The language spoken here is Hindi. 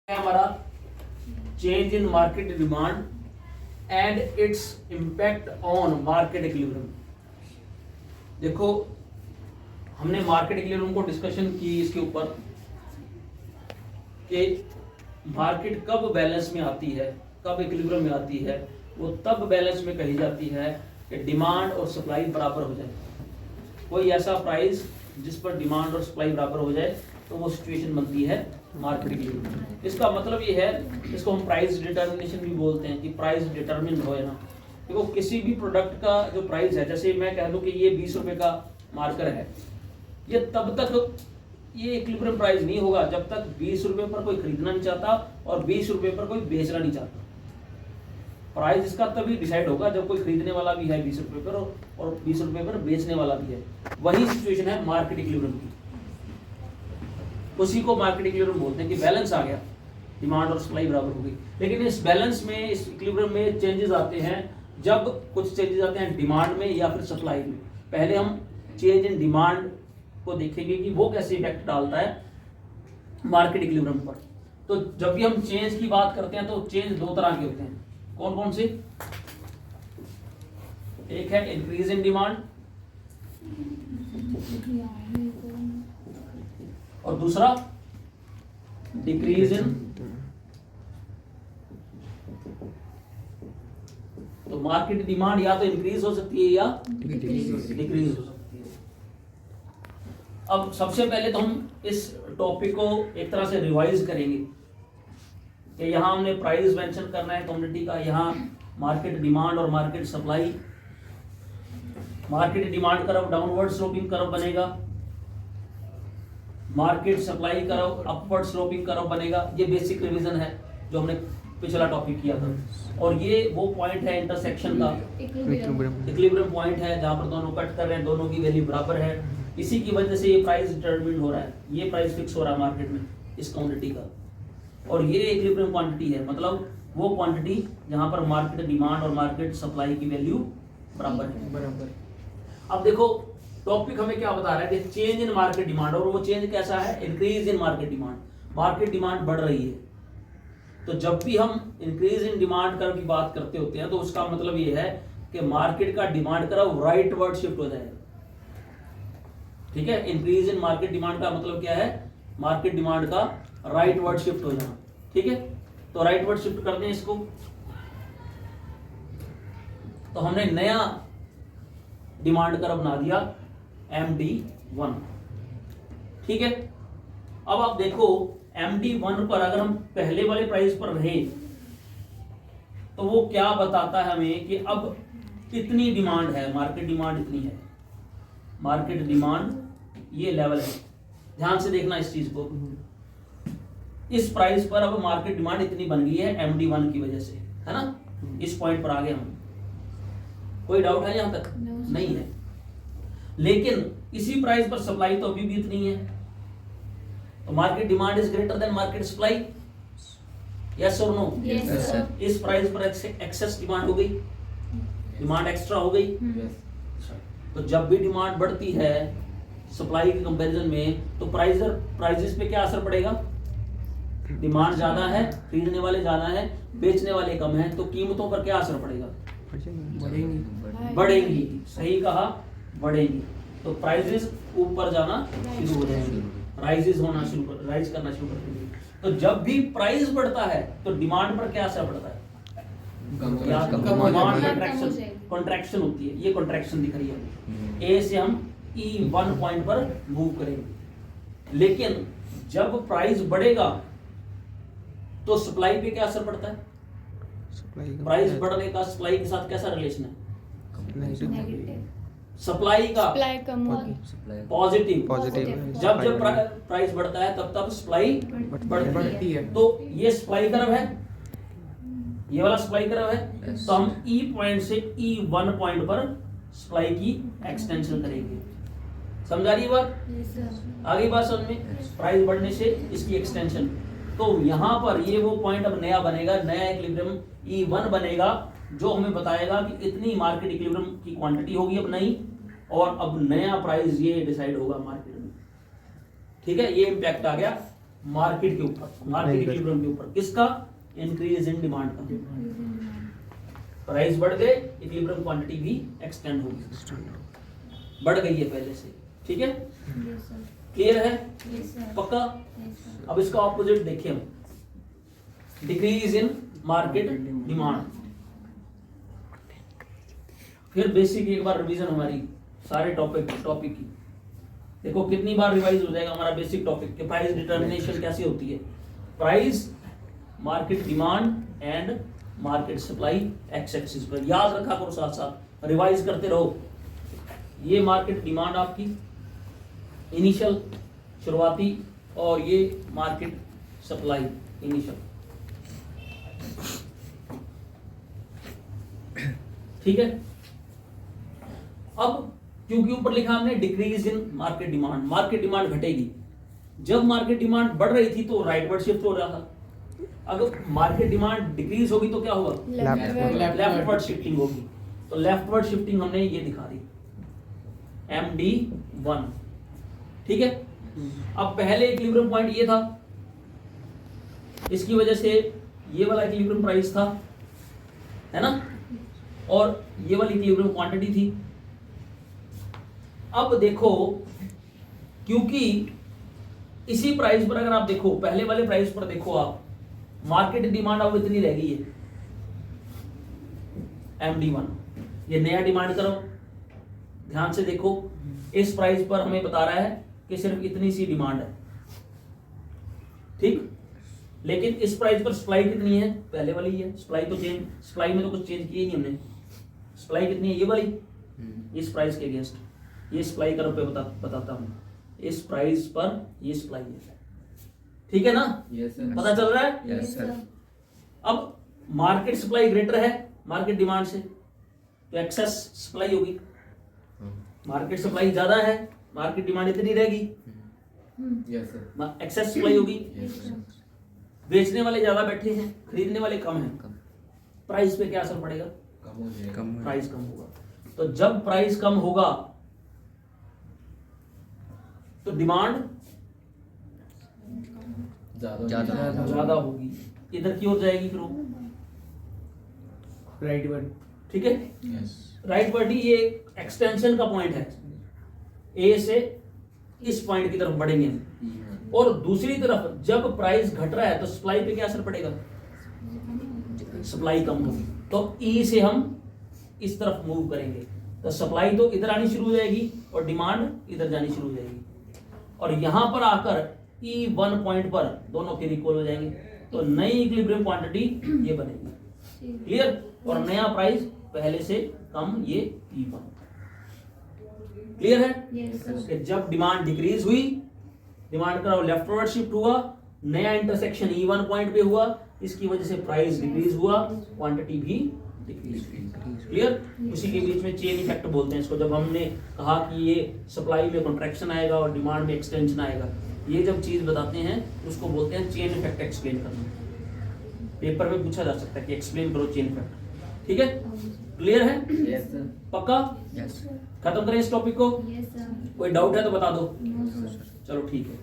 है हमारा change in market demand and its impact on market equilibrium. देखो हमने मार्केट इक्विलिब्रियम को डिस्कशन की इसके ऊपर कि मार्केट कब बैलेंस में आती है, कब इक्विलिब्रियम में आती है। वो तब बैलेंस में कही जाती है कि डिमांड और सप्लाई बराबर हो जाए। कोई ऐसा प्राइस जिस पर डिमांड और सप्लाई बराबर हो जाए तो वो सिचुएशन बनती है मार्केट इक्विलिब्रियम। इसका मतलब ये है, इसको हम प्राइस डिटर्मिनेशन भी बोलते हैं कि प्राइस डिटर्मिन हो ना। देखो किसी भी प्रोडक्ट का जो प्राइस है, जैसे मैं कह दूं कि ये 20 रुपए का मार्कर है, ये तब तक ये इक्विलिब्रियम प्राइस नहीं होगा जब तक 20 रुपए पर कोई खरीदना नहीं चाहता और 20 रुपए पर कोई बेचना नहीं चाहता। प्राइस इसका तभी डिसाइड होगा जब कोई खरीदने वाला भी है 20 रुपए पर और 20 रुपए पर बेचने वाला भी है। वही सिचुएशन है मार्केट इक्विलिब्रियम की। उसी को मार्केट इक्विलिब्रियम बोलते हैं कि बैलेंस आ गया, डिमांड और सप्लाई बराबर हो गई। लेकिन इस बैलेंस में, इस इक्विलिब्रियम में चेंजेस आते हैं जब कुछ चेंजेस आते हैं डिमांड में या फिर सप्लाई में। पहले हम चेंज इन डिमांड को देखेंगे कि वो कैसे इफेक्ट डालता है मार्केट इक्विलिब्रियम पर। तो जब भी हम चेंज की बात करते हैं तो चेंज दो तरह के होते हैं। कौन कौन से? एक है इंक्रीज इन डिमांड और दूसरा डिक्रीज इन। तो मार्केट डिमांड या तो इंक्रीज हो सकती है या डिक्रीज हो सकती है। अब सबसे पहले तो हम इस टॉपिक को एक तरह से रिवाइज करेंगे कि यहाँ हमने प्राइस मेंशन करना है कमोडिटी का, यहाँ मार्केट डिमांड और market supply. Market demand curve downward sloping curve बनेगा, market supply curve upward sloping curve बनेगा। ये बेसिक रिवीजन है जो हमने पिछला टॉपिक किया था। और ये वो पॉइंट है इंटरसेक्शन का, इक्विलिब्रियम पॉइंट है जहां पर दोनों कट कर रहे हैं, दोनों की वैल्यू बराबर है। इसी की वजह से ये प्राइस डिटरमिन हो रहा है, ये प्राइस फिक्स हो रहा है मार्केट में इस क्वांटिटी का। और ये इक्विलिब्रियम क्वांटिटी है, मतलब वो क्वांटिटी जहां पर मार्केट डिमांड और मार्केट सप्लाई की वैल्यू बराबर है। अब देखो टॉपिक हमें क्या बता रहा है कि चेंज इन मार्केट डिमांड, और वो चेंज कैसा है? Increase in market demand. Market demand बढ़ रही है, तो जब भी हम इंक्रीज इन डिमांड कर्व की बात करते होते हैं तो उसका मतलब ये है कि मार्केट का demand curve right word shift हो जाएगा। ठीक है, इंक्रीज इन मार्केट डिमांड का मतलब क्या है? मार्केट डिमांड का राइट वर्ड शिफ्ट हो जाना। ठीक है, तो राइट वर्ड शिफ्ट करते हैं इसको। तो हमने नया डिमांड कर्व बना दिया MD1। ठीक है, अब आप देखो MD1 पर अगर हम पहले वाले प्राइस पर रहे तो वो क्या बताता है हमें कि अब इतनी डिमांड है, मार्केट डिमांड इतनी है, मार्केट डिमांड ये लेवल है। ध्यान से देखना इस चीज को। इस प्राइस पर अब मार्केट डिमांड इतनी बन गई है MD1 की वजह से, है ना। इस पॉइंट पर आ गए हम। कोई डाउट है यहां तक? नहीं है। लेकिन इसी प्राइस पर सप्लाई तो अभी भी इतनी है, तो market demand is greater than market supply. Yes और नो? इस प्राइस पर एक्सेस डिमांड हो गई, डिमांड एक्स्ट्रा हो गई। तो जब भी डिमांड बढ़ती है सप्लाई के कंपैरिजन में तो प्राइसेस पे क्या असर पड़ेगा? डिमांड ज्यादा है, खरीदने वाले ज्यादा है, बेचने वाले कम है, तो कीमतों पर क्या असर पड़ेगा? बढ़ेंगी। सही कहा, बढ़ेंगी। तो प्राइसेस ऊपर जाना शुरू हो जाएंगे, राइज करना शुरू कर देंगे। तो जब भी प्राइस बढ़ता है तो डिमांड पर क्या असर पड़ता है? कॉन्ट्रैक्शन होती है। ये कॉन्ट्रैक्शन दिख रही है। ए से हम E1 पॉइंट पर मूव करेंगे। लेकिन जब प्राइस बढ़ेगा तो सप्लाई पे क्या असर पड़ता है? प्राइस बढ़ने का सप्लाई के साथ कैसा रिलेशन है? सप्लाई का पॉजिटिव। जब प्राइस बढ़ता है तब सप्लाई बढ़ती है। तो ये सप्लाई कर्व है, ये वाला सप्लाई कर्व है। तो हम E पॉइंट से E1 पॉइंट पर सप्लाई की एक्सटेंशन करेंगे। समझा रही बात? आ गई बात समझ में? प्राइस बढ़ने से इसकी एक्सटेंशन। तो यहां पर ये वो पॉइंट अब नया बनेगा, नया इक्विलिब्रियम E1 बनेगा, जो हमें बताएगा कि इतनी मार्केट इक्विलिब्रियम की क्वांटिटी होगी अब नई, और अब नया प्राइस ये डिसाइड होगा मार्केट में। ठीक है, ये इंपैक्ट आ गया मार्केट के ऊपर, मार्केट इक्विलिब्रियम के ऊपर। किसका? इंक्रीज इन डिमांड का। प्राइस बढ़ गए, इक्विलिब्रियम क्वांटिटी भी एक्सटेंड होगी, बढ़ गई है पहले से। ठीक है, क्लियर है? पक्का? अब इसका ऑपोजिट देखिए हम, डिक्रीज इन मार्केट डिमांड। फिर बेसिक एक बार रिवीजन हमारी सारे टॉपिक की। देखो कितनी बार रिवाइज हो जाएगा हमारा बेसिक टॉपिक के प्राइस डिटर्मिनेशन कैसे होती है। Price market demand and market supply x axis पर, याद रखा करो, साथ साथ रिवाइज करते रहो। ये मार्केट डिमांड आपकी इनिशियल शुरुआती, और ये मार्केट सप्लाई इनिशियल। ठीक है, अब क्योंकि ऊपर लिखा हमने decrease in market demand, market demand घटेगी। जब मार्केट डिमांड बढ़ रही थी तो राइटवर्ड शिफ्ट हो रहा था, अगर मार्केट डिमांड डिक्रीज होगी तो क्या होगा? लेफ्टवर्ड शिफ्टिंग होगी। तो लेफ्टवर्ड शिफ्टिंग हमने ये दिखा दी, MD1। ठीक है, अब पहले इक्विलिब्रियम पॉइंट ये था, इसकी वजह से ये वाला इक्विलिब्रियम प्राइस था, है ना, और ये वाली इक्विलिब्रियम क्वांटिटी थी। अब देखो, क्योंकि इसी प्राइस पर अगर आप देखो, पहले वाले प्राइस पर देखो आप, मार्केट डिमांड अब इतनी रह गई है MD1। ये नया डिमांड करो, ध्यान से देखो, इस प्राइस पर हमें बता रहा है कि सिर्फ इतनी सी डिमांड है। ठीक, लेकिन इस प्राइस पर सप्लाई कितनी है? पहले वाली है। सप्लाई तो चेंज, सप्लाई में तो कुछ चेंज किया ही नहीं हमने। सप्लाई कितनी है? ये वाली, इस प्राइस के अगेंस्ट। ये सप्लाई करो पे बताता हूं, इस प्राइस पर ये सप्लाई है। ठीक है ना? Yes sir. पता चल रहा है? Yes sir. अब मार्केट सप्लाई ग्रेटर है मार्केट डिमांड से, तो एक्सेस सप्लाई होगी। मार्केट सप्लाई ज्यादा है, मार्केट डिमांड इतनी रहेगी, यस सर। एक्सेस सप्लाई होगी। Yes sir. बेचने वाले ज्यादा बैठे हैं, खरीदने वाले कम हैं, प्राइस पे क्या असर पड़ेगा? कम हो जाएगा। प्राइस कम होगा। तो जब प्राइस कम होगा तो डिमांड ज्यादा होगी, इधर की ओर जाएगी फिर वो, राइट वर्ड। ठीक है, यस। राइट वर्ड ही ये एक्सटेंशन का पॉइंट है, ए से इस पॉइंट की तरफ बढ़ेंगे। और दूसरी तरफ जब प्राइस घट रहा है तो सप्लाई पे क्या असर पड़ेगा? सप्लाई कम होगी, तो ई से हम इस तरफ मूव करेंगे, तो सप्लाई तो इधर आनी शुरू हो जाएगी और डिमांड इधर जानी शुरू हो जाएगी, और यहां पर आकर E1 पॉइंट पर दोनों फिर इक्वल हो जाएंगे, तो नई इक्विलिब्रियम क्वांटिटी ये बनेगी। क्लियर? और नया प्राइस पहले से कम, ये E1। क्लियर है? कि जब डिमांड डिक्रीज हुई, डिमांड का लेफ्टवर्ड शिफ्ट हुआ, नया इंटरसेक्शन E1 पॉइंट पे हुआ, इसकी वजह से प्राइस डिक्रीज हुआ, क्वांटिटी भी डिक्रीज। क्लियर? उसी के बीच में चेन इफेक्ट बोलते हैं इसको। जब हमने कहा कि ये सप्लाई में कॉन्ट्रैक्शन आएगा और डिमांड में एक्सटेंशन आएगा, ये जब चीज बताते हैं उसको बोलते हैं चेन इफेक्ट एक्सप्लेन करना। पेपर में पूछा जा सकता है कि एक्सप्लेन करो चेन इफेक्ट। ठीक है, क्लियर है? Yes sir. पक्का? यस। खत्म करें इस टॉपिक को? Yes, sir. कोई डाउट है तो बता दो। No, sir. चलो ठीक है।